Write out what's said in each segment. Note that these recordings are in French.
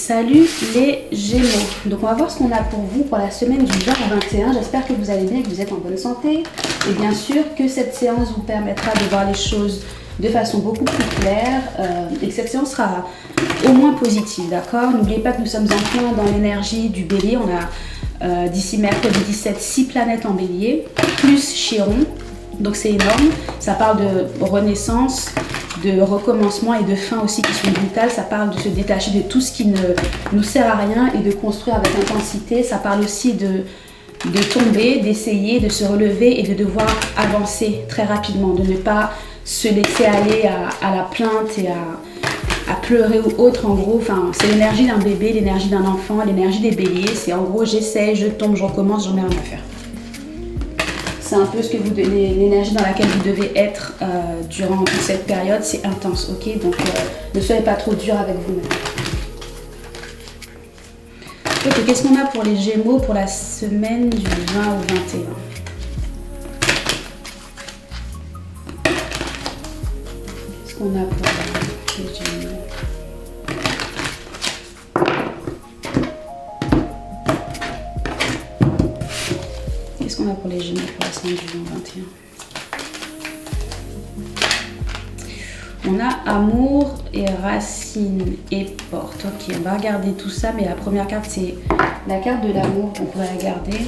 Salut les Gémeaux. Donc on va voir ce qu'on a pour vous pour la semaine du 20 au 21. J'espère que vous allez bien, que vous êtes en bonne santé. Et bien sûr que cette séance vous permettra de voir les choses de façon beaucoup plus claire et que cette séance sera au moins positive, d'accord? N'oubliez pas que nous sommes en plein dans l'énergie du bélier. On a d'ici mercredi 17, 6 planètes en bélier, plus Chiron. Donc c'est énorme. Ça parle de renaissance, de recommencement et de fin aussi qui sont brutales. Ça parle de se détacher de tout ce qui ne nous sert à rien et de construire avec intensité. Ça parle aussi de tomber, d'essayer, de se relever et de devoir avancer très rapidement, de ne pas se laisser aller à la plainte et à pleurer ou autre. En gros, enfin, c'est l'énergie d'un bébé, l'énergie d'un enfant, l'énergie des béliers. C'est en gros j'essaie, je tombe, je recommence, j'en ai rien à faire. C'est un peu ce que vous donnez, l'énergie dans laquelle vous devez être durant toute cette période. C'est intense, ok? Donc ne soyez pas trop dur avec vous-même. Ok, qu'est-ce qu'on a pour les Gémeaux pour la semaine du 20 au 21? Qu'est-ce qu'on a pour les Gémeaux? Qu'est-ce qu'on a pour les Gémeaux pour la semaine du 20 au 21? On a amour et racine et porte. Ok, on va regarder tout ça, mais la première carte, c'est la carte de l'amour, donc on va la garder.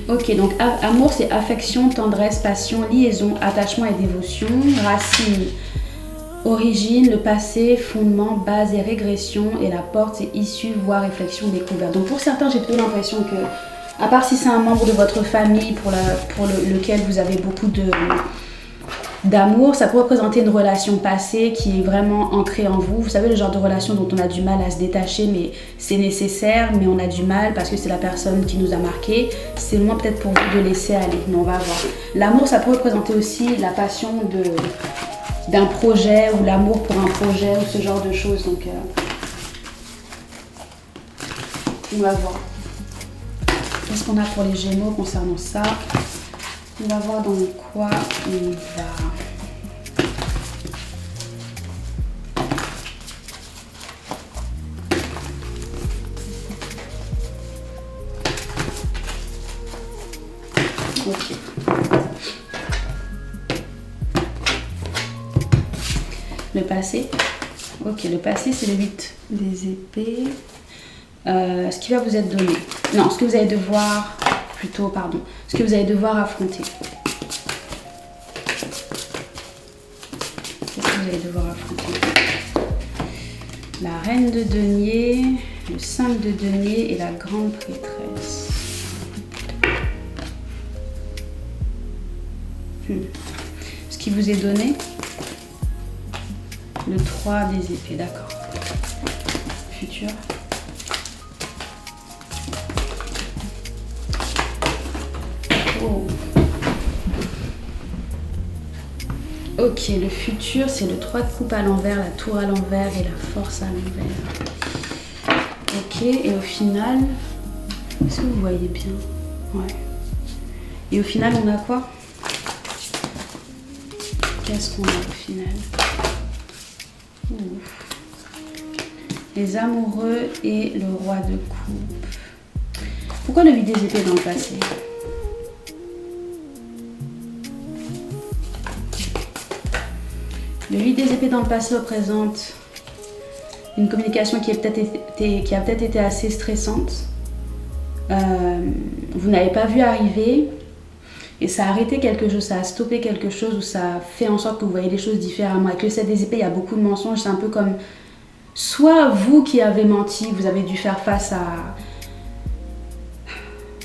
Ok, donc amour, c'est affection, tendresse, passion, liaison, attachement et dévotion. Racine, origine, le passé, fondement, base et régression. Et la porte, c'est issue, voie, réflexion, découverte. Donc pour certains, j'ai plutôt l'impression que, à part si c'est un membre de votre famille pour lequel vous avez beaucoup d'amour, ça peut représenter une relation passée qui est vraiment ancrée en vous. Vous savez, le genre de relation dont on a du mal à se détacher, mais c'est nécessaire, mais on a du mal parce que c'est la personne qui nous a marqué. C'est le moins peut-être pour vous de laisser aller, mais on va voir. L'amour, ça peut représenter aussi la passion d'un projet ou l'amour pour un projet ou ce genre de choses. Donc, on va voir. Qu'est-ce qu'on a pour les Gémeaux concernant ça? On va voir dans quoi on va. Ok. Le passé. Ok, le passé, c'est le 8 des épées. Ce qui va vous être donné. Non, ce que vous allez devoir... Plutôt, pardon, ce que vous allez devoir affronter. Qu'est-ce que vous allez devoir affronter? La reine de denier, le 5 de denier et la grande prêtresse. Ce qui vous est donné, le 3 des épées, d'accord. Futur. Oh. Ok, le futur, c'est le 3 de coupe à l'envers, la tour à l'envers et la force à l'envers. Ok, et au final, est-ce que vous voyez bien? Ouais. Et au final, on a quoi? Qu'est-ce qu'on a au final? Les amoureux et le roi de coupe. Pourquoi le 8 des épées dans le passé? Le 8 des épées dans le passé représente une communication qui a peut-être été assez stressante. Vous n'avez pas vu arriver et ça a arrêté quelque chose, ça a stoppé quelque chose ou ça a fait en sorte que vous voyez les choses différemment. Avec le 7 des épées, il y a beaucoup de mensonges. C'est un peu comme soit vous qui avez menti, vous avez dû faire face à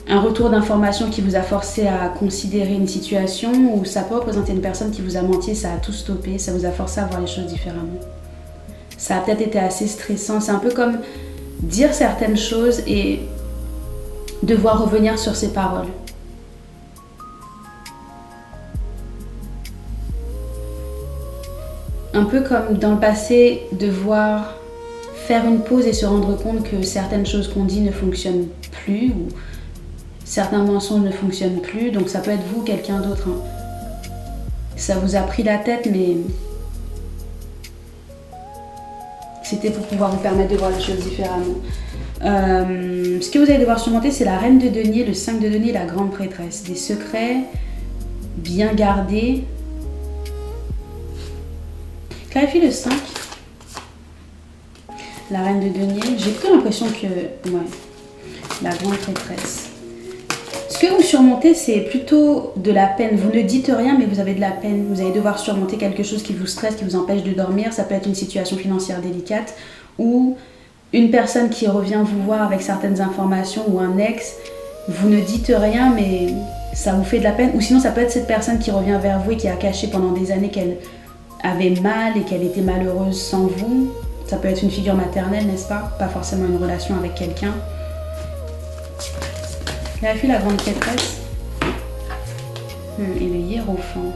un retour d'information qui vous a forcé à considérer une situation, ou ça peut représenter une personne qui vous a menti, ça a tout stoppé, ça vous a forcé à voir les choses différemment. Ça a peut-être été assez stressant, c'est un peu comme dire certaines choses et devoir revenir sur ses paroles. Un peu comme dans le passé, devoir faire une pause et se rendre compte que certaines choses qu'on dit ne fonctionnent plus, ou certains mensonges ne fonctionnent plus, donc ça peut être vous, quelqu'un d'autre. Hein. Ça vous a pris la tête, mais C'était pour pouvoir vous permettre de voir les choses différemment. Ce que vous allez devoir surmonter, c'est la reine de denier, le 5 de denier, la grande prêtresse. Des secrets bien gardés. Clarifie le 5. La reine de denier. J'ai plutôt l'impression que... Ouais. La grande prêtresse. Ce que vous surmontez, c'est plutôt de la peine. Vous ne dites rien, mais vous avez de la peine. Vous allez devoir surmonter quelque chose qui vous stresse, qui vous empêche de dormir. Ça peut être une situation financière délicate ou une personne qui revient vous voir avec certaines informations ou un ex. Vous ne dites rien, mais ça vous fait de la peine. Ou sinon, ça peut être cette personne qui revient vers vous et qui a caché pendant des années qu'elle avait mal et qu'elle était malheureuse sans vous. Ça peut être une figure maternelle, n'est-ce pas? Pas forcément une relation avec quelqu'un. Clarifie la grande prêtresse et le hiérophant.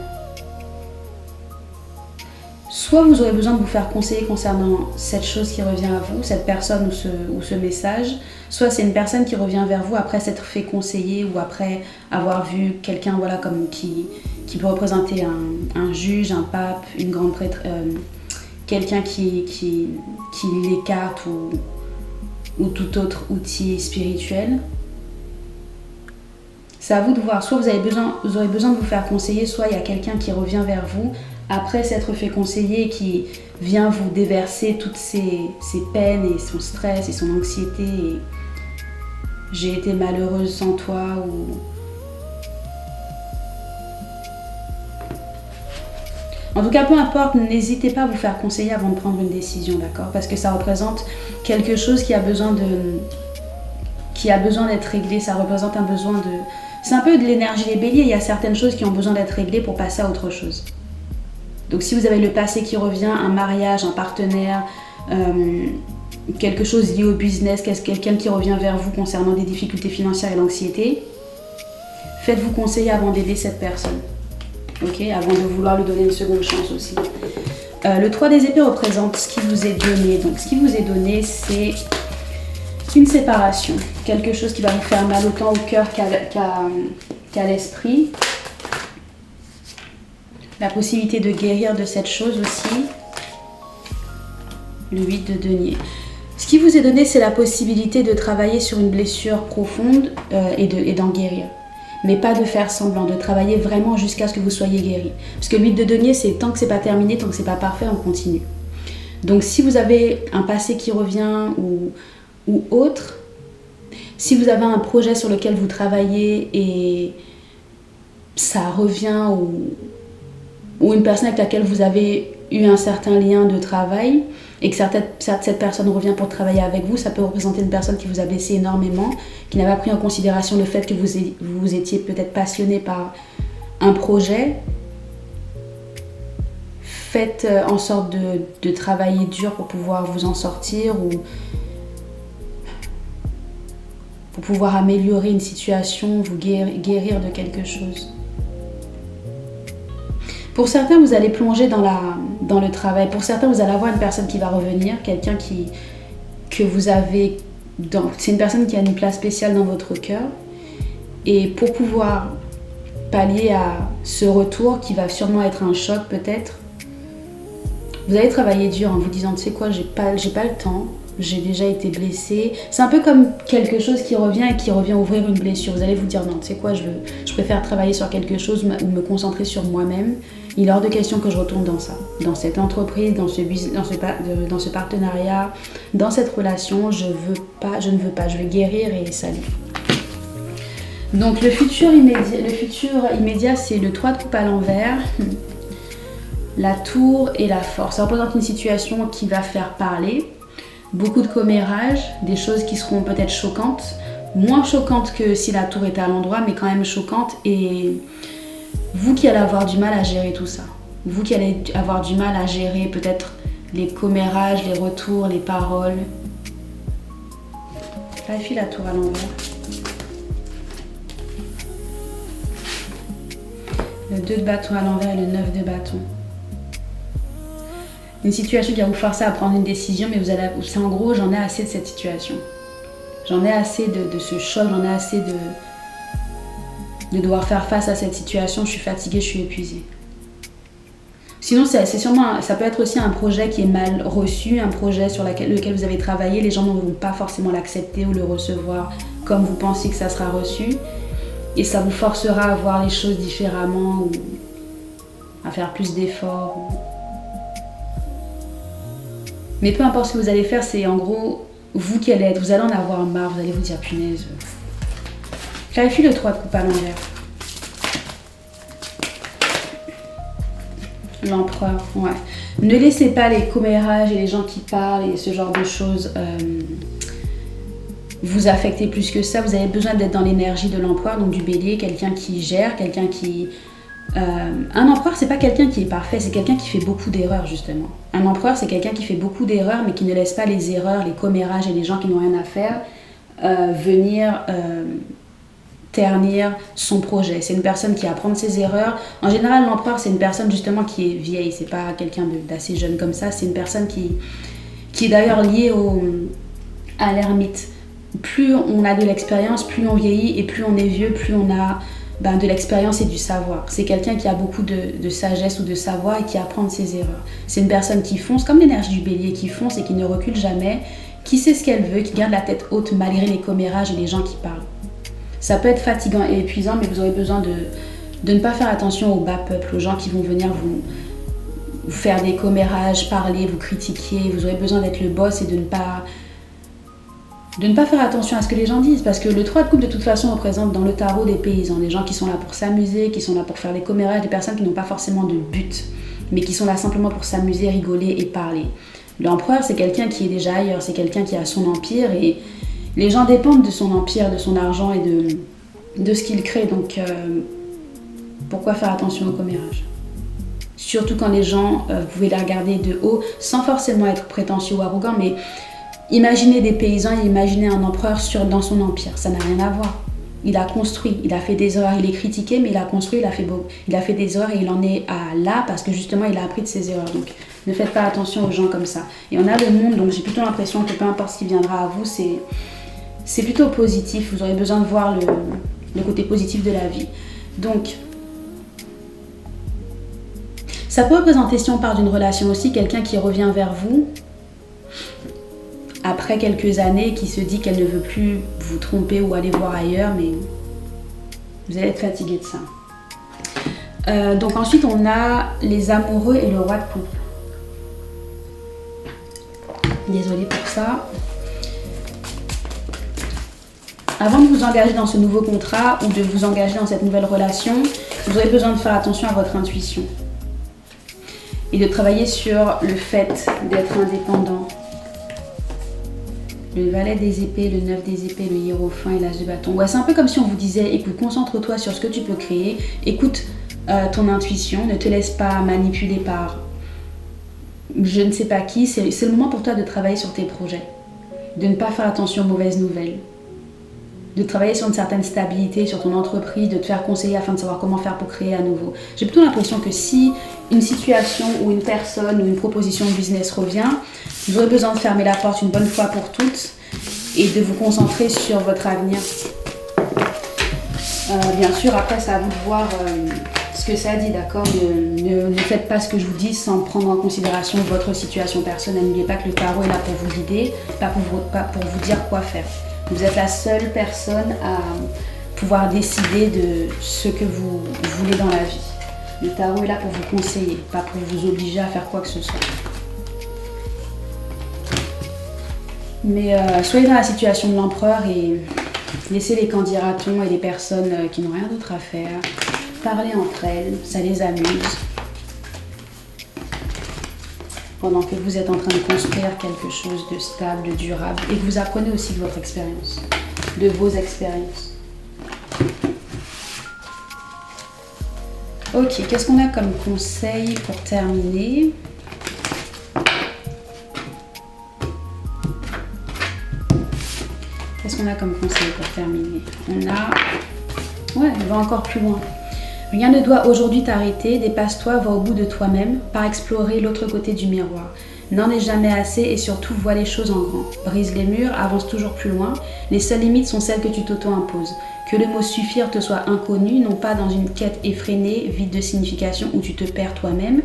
Soit vous aurez besoin de vous faire conseiller concernant cette chose qui revient à vous, cette personne ou ce message, soit c'est une personne qui revient vers vous après s'être fait conseiller ou après avoir vu quelqu'un voilà, comme qui peut représenter un juge, un pape, une grande prêtre, quelqu'un qui lit les cartes ou tout autre outil spirituel. C'est à vous de voir, soit vous aurez besoin de vous faire conseiller, soit il y a quelqu'un qui revient vers vous après s'être fait conseiller et qui vient vous déverser toutes ses peines et son stress et son anxiété. Et j'ai été malheureuse sans toi ou... En tout cas, peu importe, n'hésitez pas à vous faire conseiller avant de prendre une décision, d'accord? Parce que ça représente quelque chose qui a besoin d'être réglé, ça représente un besoin de... C'est un peu de l'énergie des béliers, il y a certaines choses qui ont besoin d'être réglées pour passer à autre chose. Donc si vous avez le passé qui revient, un mariage, un partenaire, quelque chose lié au business, quelqu'un qui revient vers vous concernant des difficultés financières et l'anxiété, faites-vous conseiller avant d'aider cette personne. Ok, avant de vouloir lui donner une seconde chance aussi. Le 3 des épées représente ce qui vous est donné. Donc ce qui vous est donné, c'est une séparation. Quelque chose qui va vous faire mal autant au cœur qu'à l'esprit. La possibilité de guérir de cette chose aussi. Le 8 de denier. Ce qui vous est donné, c'est la possibilité de travailler sur une blessure profonde et d'en guérir. Mais pas de faire semblant, de travailler vraiment jusqu'à ce que vous soyez guéri. Parce que le 8 de denier, c'est tant que c'est pas terminé, tant que c'est pas parfait, on continue. Donc si vous avez un passé qui revient ou autre, si vous avez un projet sur lequel vous travaillez et ça revient ou une personne avec laquelle vous avez eu un certain lien de travail et que cette personne revient pour travailler avec vous, ça peut représenter une personne qui vous a blessé énormément, qui n'a pas pris en considération le fait que vous étiez peut-être passionné par un projet. Faites en sorte de travailler dur pour pouvoir vous en sortir ou pour pouvoir améliorer une situation, vous guérir de quelque chose. Pour certains, vous allez plonger dans le travail. Pour certains, vous allez avoir une personne qui va revenir, quelqu'un que vous avez... C'est une personne qui a une place spéciale dans votre cœur. Et pour pouvoir pallier à ce retour, qui va sûrement être un choc peut-être, vous allez travailler dur en vous disant, tu sais quoi, j'ai pas le temps, j'ai déjà été blessée. C'est un peu comme quelque chose qui revient et qui revient ouvrir une blessure. Vous allez vous dire, non, tu sais quoi, je préfère travailler sur quelque chose ou me concentrer sur moi-même. Il est hors de question que je retourne dans ça, dans cette entreprise, dans ce partenariat, dans cette relation. Je ne veux pas, je vais guérir et salut. Donc le futur immédiat, c'est le 3 de coupe à l'envers, la tour et la force. Ça représente une situation qui va faire parler, beaucoup de commérages, des choses qui seront peut-être choquantes, moins choquantes que si la tour était à l'endroit, mais quand même choquantes. Et vous qui allez avoir du mal à gérer tout ça, vous qui allez avoir du mal à gérer peut-être les commérages, les retours, les paroles. Clarifie la tour à l'envers. Le 2 de bâton à l'envers et le 9 de bâton. Une situation qui va vous forcer à prendre une décision, mais c'est en gros, j'en ai assez de cette situation. J'en ai assez de ce choc, j'en ai assez de devoir faire face à cette situation, je suis fatiguée, je suis épuisée. Sinon, c'est sûrement, ça peut être aussi un projet qui est mal reçu, un projet sur lequel vous avez travaillé, les gens ne vont pas forcément l'accepter ou le recevoir comme vous pensez que ça sera reçu. Et ça vous forcera à voir les choses différemment ou à faire plus d'efforts. Mais peu importe ce que vous allez faire, c'est en gros, vous qui allez être, vous allez en avoir marre, vous allez vous dire punaise. Clarifie le 3 de coupe à l'envers. L'empereur, ouais. Ne laissez pas les commérages et les gens qui parlent et ce genre de choses vous affecter plus que ça. Vous avez besoin d'être dans l'énergie de l'empereur, donc du bélier, quelqu'un qui gère, quelqu'un qui... un empereur, c'est pas quelqu'un qui est parfait, c'est quelqu'un qui fait beaucoup d'erreurs, justement. Un empereur, c'est quelqu'un qui fait beaucoup d'erreurs, mais qui ne laisse pas les erreurs, les commérages et les gens qui n'ont rien à faire venir... ternir son projet. C'est une personne qui apprend de ses erreurs. En général, l'empereur, c'est une personne justement qui est vieille. C'est pas quelqu'un d'assez jeune comme ça. C'est une personne qui est d'ailleurs liée à l'ermite. Plus on a de l'expérience, plus on vieillit, et plus on est vieux, plus on a de l'expérience et du savoir. C'est quelqu'un qui a beaucoup de sagesse ou de savoir et qui apprend de ses erreurs. C'est une personne qui fonce, comme l'énergie du bélier, qui fonce et qui ne recule jamais, qui sait ce qu'elle veut, qui garde la tête haute malgré les commérages et les gens qui parlent. Ça peut être fatigant et épuisant, mais vous aurez besoin de ne pas faire attention au bas peuple, aux gens qui vont venir vous faire des commérages, parler, vous critiquer. Vous aurez besoin d'être le boss et de ne pas faire attention à ce que les gens disent. Parce que le 3 de coupe, de toute façon, représente dans le tarot des paysans, des gens qui sont là pour s'amuser, qui sont là pour faire des commérages, des personnes qui n'ont pas forcément de but, mais qui sont là simplement pour s'amuser, rigoler et parler. L'empereur, c'est quelqu'un qui est déjà ailleurs, c'est quelqu'un qui a son empire et... les gens dépendent de son empire, de son argent et de ce qu'il crée. Donc, pourquoi faire attention aux commérages? Surtout quand les gens, vous pouvez les regarder de haut, sans forcément être prétentieux ou arrogant, mais imaginez des paysans et imaginez un empereur dans son empire. Ça n'a rien à voir. Il a construit, il a fait des erreurs, il est critiqué, mais il a construit, il a fait des erreurs et il en est à là parce que justement, il a appris de ses erreurs. Donc, ne faites pas attention aux gens comme ça. Et on a le monde, donc j'ai plutôt l'impression que peu importe ce qui viendra à vous, c'est plutôt positif. Vous aurez besoin de voir le côté positif de la vie. Donc, ça peut représenter, si on parle d'une relation aussi, quelqu'un qui revient vers vous après quelques années, qui se dit qu'elle ne veut plus vous tromper ou aller voir ailleurs, mais vous allez être fatigué de ça. Donc ensuite, on a les amoureux et le roi de coupe. Désolée pour ça. Avant de vous engager dans ce nouveau contrat ou de vous engager dans cette nouvelle relation, vous aurez besoin de faire attention à votre intuition et de travailler sur le fait d'être indépendant. Le valet des épées, le 9 des épées, le hiérophant et l'as de bâton. Ouais, c'est un peu comme si on vous disait, écoute, concentre-toi sur ce que tu peux créer, écoute ton intuition, ne te laisse pas manipuler par je ne sais pas qui. C'est le moment pour toi de travailler sur tes projets, de ne pas faire attention aux mauvaises nouvelles, de travailler sur une certaine stabilité, sur ton entreprise, de te faire conseiller afin de savoir comment faire pour créer à nouveau. J'ai plutôt l'impression que si une situation ou une personne ou une proposition de business revient, vous aurez besoin de fermer la porte une bonne fois pour toutes et de vous concentrer sur votre avenir. Bien sûr, après, c'est à vous de voir ce que ça dit, d'accord ? Ne faites pas ce que je vous dis sans prendre en considération votre situation personnelle. N'oubliez pas que le tarot est là pour vous guider, pas pour vous dire quoi faire. Vous êtes la seule personne à pouvoir décider de ce que vous voulez dans la vie. Le tarot est là pour vous conseiller, pas pour vous obliger à faire quoi que ce soit. Mais soyez dans la situation de l'empereur et laissez les candidatons et les personnes qui n'ont rien d'autre à faire parler entre elles, ça les amuse. Pendant que vous êtes en train de construire quelque chose de stable, de durable, et que vous apprenez aussi de votre expérience, de vos expériences. Ok, qu'est-ce qu'on a comme conseil pour terminer ? Qu'est-ce qu'on a comme conseil pour terminer ? On va encore plus loin. Rien ne doit aujourd'hui t'arrêter, dépasse-toi, va au bout de toi-même, par explorer l'autre côté du miroir. N'en est jamais assez et surtout vois les choses en grand. Brise les murs, avance toujours plus loin. Les seules limites sont celles que tu t'auto-imposes. Que le mot suffire te soit inconnu, non pas dans une quête effrénée, vide de signification où tu te perds toi-même.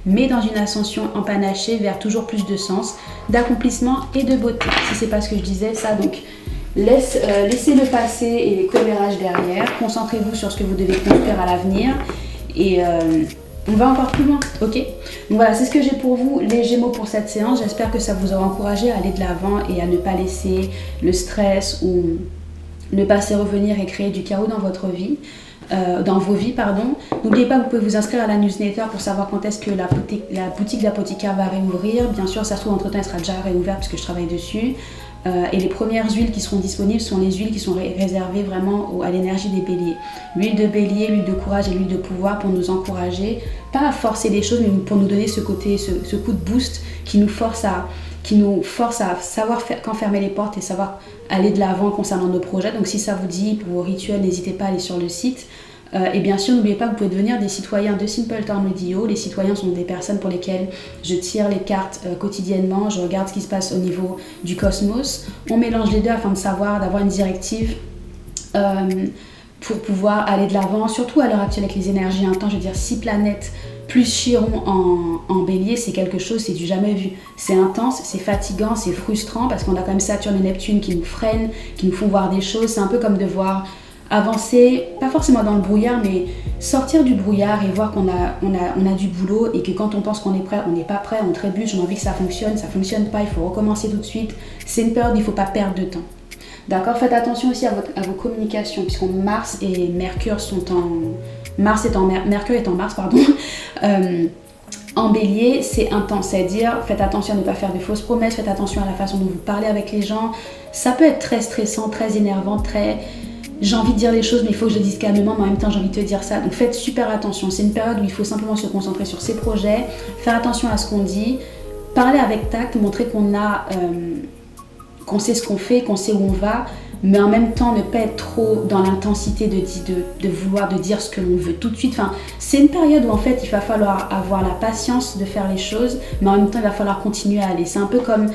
mais dans une ascension empanachée vers toujours plus de sens, d'accomplissement et de beauté. Si c'est pas ce que je disais, ça donc laissez le passé et les commérages derrière, concentrez-vous sur ce que vous devez construire à l'avenir et on va encore plus loin, ok? Donc voilà, c'est ce que j'ai pour vous, les Gémeaux, pour cette séance. J'espère que ça vous aura encouragé à aller de l'avant et à ne pas laisser le stress ou le passé revenir et créer du chaos dans votre vie. Dans vos vies, pardon. N'oubliez pas, vous pouvez vous inscrire à la newsletter pour savoir quand est-ce que la boutique d'apothicaire va réouvrir. Bien sûr, ça se trouve, entre temps, elle sera déjà réouverte puisque je travaille dessus. Et les premières huiles qui seront disponibles sont les huiles qui sont réservées vraiment à l'énergie des béliers. L'huile de bélier, l'huile de courage et l'huile de pouvoir pour nous encourager, pas à forcer les choses, mais pour nous donner ce côté, ce coup de boost qui nous force à savoir quand fermer les portes et savoir aller de l'avant concernant nos projets. Donc si ça vous dit, pour vos rituels, n'hésitez pas à aller sur le site. Et bien sûr, n'oubliez pas que vous pouvez devenir des citoyens de Simpleton Radio. Les citoyens sont des personnes pour lesquelles je tire les cartes quotidiennement, je regarde ce qui se passe au niveau du cosmos. On mélange les deux afin de savoir, d'avoir une directive pour pouvoir aller de l'avant, surtout à l'heure actuelle avec les énergies intenses. Je veux dire, 6 planètes plus Chiron en bélier, c'est quelque chose, c'est du jamais vu. C'est intense, c'est fatigant, c'est frustrant parce qu'on a quand même Saturne et Neptune qui nous freinent, qui nous font voir des choses. C'est un peu comme devoir avancer, pas forcément dans le brouillard, mais sortir du brouillard et voir qu'on a du boulot et que quand on pense qu'on est prêt, on n'est pas prêt, on trébuche, on a envie que ça fonctionne pas, il faut recommencer tout de suite. C'est une période où il ne faut pas perdre de temps. D'accord, faites attention aussi à vos communications, puisque Mars et Mercure sont Mercure est en Mars, pardon. En bélier, c'est intense, c'est-à-dire faites attention à ne pas faire de fausses promesses, faites attention à la façon dont vous parlez avec les gens. Ça peut être très stressant, très énervant, j'ai envie de dire les choses, mais il faut que je le dise calmement, mais en même temps j'ai envie de te dire ça. Donc faites super attention. C'est une période où il faut simplement se concentrer sur ses projets, faire attention à ce qu'on dit, parler avec tact, montrer qu'on sait ce qu'on fait, qu'on sait où on va, mais en même temps ne pas être trop dans l'intensité de vouloir dire ce que l'on veut tout de suite. Enfin, c'est une période où en fait il va falloir avoir la patience de faire les choses, mais en même temps il va falloir continuer à aller. C'est un peu comme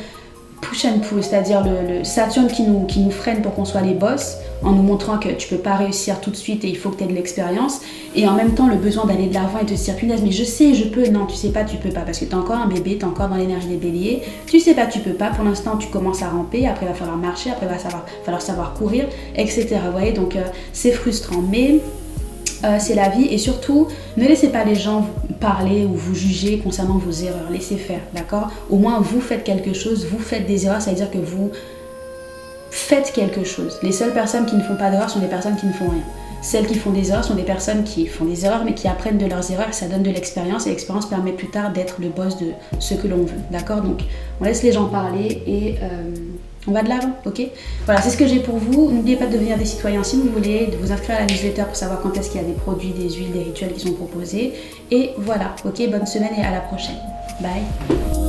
push and pull, c'est-à-dire le Saturne qui nous freine pour qu'on soit les boss, en nous montrant que tu peux pas réussir tout de suite et il faut que tu aies de l'expérience, et en même temps le besoin d'aller de l'avant et de se dire punaise mais je sais, je peux, non tu sais pas, tu peux pas, parce que tu es encore un bébé, tu es encore dans l'énergie des béliers, tu sais pas, tu peux pas, pour l'instant tu commences à ramper, après il va falloir marcher, après il va falloir savoir courir, etc. Vous voyez, donc c'est frustrant, mais c'est la vie, et surtout ne laissez pas les gens vous parler ou vous juger concernant vos erreurs, laissez faire, d'accord? Au moins vous faites quelque chose, vous faites des erreurs, ça veut dire que vous faites quelque chose. Les seules personnes qui ne font pas d'erreurs sont des personnes qui ne font rien. Celles qui font des erreurs sont des personnes qui font des erreurs mais qui apprennent de leurs erreurs, et ça donne de l'expérience, et l'expérience permet plus tard d'être le boss de ce que l'on veut, d'accord? Donc on laisse les gens parler et on va de l'avant, ok? Voilà, c'est ce que j'ai pour vous. N'oubliez pas de devenir des citoyens si vous voulez, de vous inscrire à la newsletter pour savoir quand est-ce qu'il y a des produits, des huiles, des rituels qui sont proposés. Et voilà, ok? Bonne semaine et à la prochaine. Bye!